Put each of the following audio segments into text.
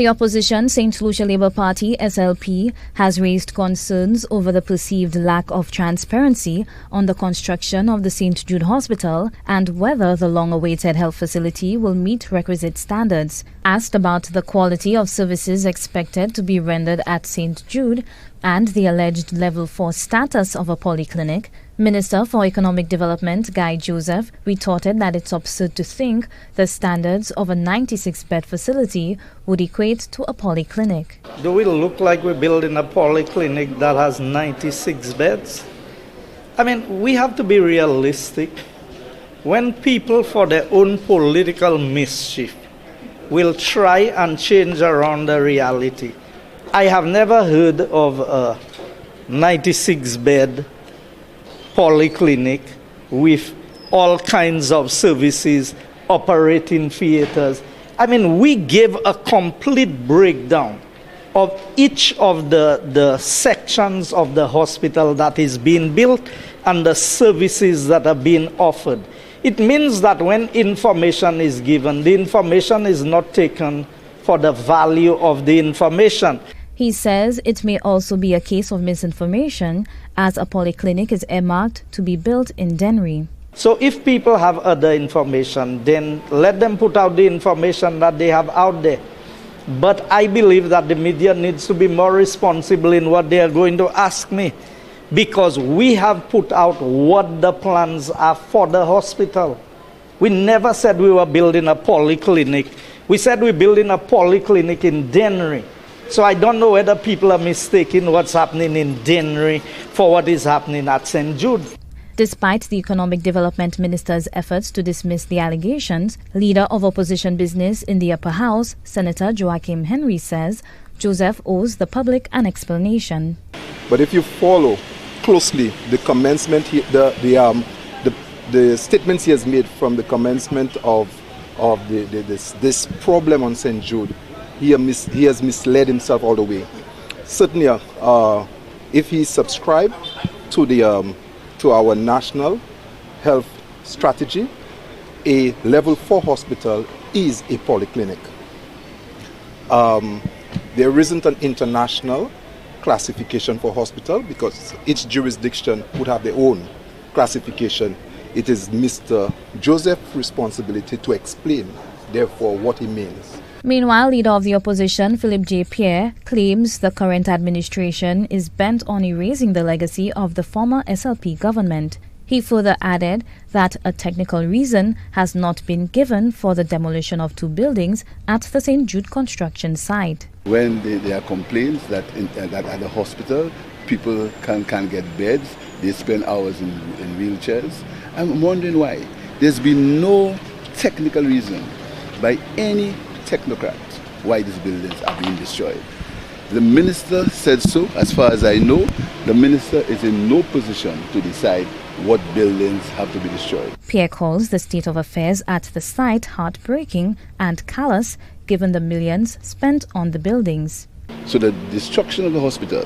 The opposition St. Lucia Labour Party (SLP) has raised concerns over the perceived lack of transparency on the construction of the St. Jude Hospital and whether the long-awaited health facility will meet requisite standards. Asked about the quality of services expected to be rendered at St. Jude and the alleged Level 4 status of a polyclinic, Minister for Economic Development Guy Joseph retorted that it's absurd to think the standards of a 96-bed facility would equate to a polyclinic. Do we look like we're building a polyclinic that has 96 beds? I mean, we have to be realistic. When people, for their own political mischief, will try and change around the reality. I have never heard of a 96-bed polyclinic with all kinds of services, operating theaters. I mean, we gave a complete breakdown of each of the sections of the hospital that is being built and the services that are being offered. It means that when information is given, the information is not taken for the value of the information. He says it may also be a case of misinformation as a polyclinic is earmarked to be built in Dennery. So if people have other information, then let them put out the information that they have out there. But I believe that the media needs to be more responsible in what they are going to ask me, because we have put out what the plans are for the hospital. We never said we were building a polyclinic. We said we're building a polyclinic in Dennery. So I don't know whether people are mistaking what's happening in Dennery for what is happening at St. Jude. Despite the Economic Development Minister's efforts to dismiss the allegations, leader of opposition business in the upper house, Senator Joachim Henry, says Joseph owes the public an explanation. But if you follow closely the commencement, the statements he has made from the commencement of this problem on St. Jude, he has misled himself all the way. Certainly, if he subscribed to our national health strategy, a level 4 hospital is a polyclinic. There isn't an international classification for hospital because each jurisdiction would have their own classification. It is Mr. Joseph's responsibility to explain, therefore, what he means. Meanwhile, leader of the opposition, Philip J. Pierre, claims the current administration is bent on erasing the legacy of the former SLP government. He further added that a technical reason has not been given for the demolition of 2 buildings at the St. Jude construction site. When there are complaints that at the hospital people can't get beds, they spend hours in wheelchairs, I'm wondering why. There's been no technical reason by any technocrat why these buildings are being destroyed. The minister said so. As far as I know, the minister is in no position to decide what buildings have to be destroyed. Pierre calls the state of affairs at the site heartbreaking and callous given the millions spent on the buildings. So the destruction of the hospital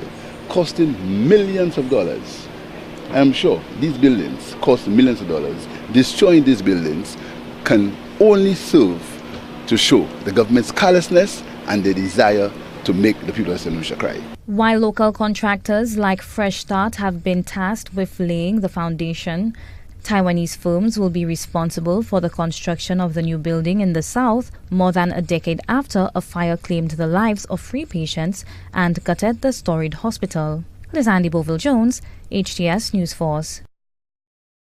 costing millions of dollars. I'm sure these buildings cost millions of dollars. Destroying these buildings can only serve to show the government's callousness and the desire to make the people of St. Lucia cry. While local contractors like Fresh Start have been tasked with laying the foundation, Taiwanese firms will be responsible for the construction of the new building in the south more than a decade after a fire claimed the lives of 3 patients and gutted the storied hospital. Lizandy Boville-Jones, HTS News Force.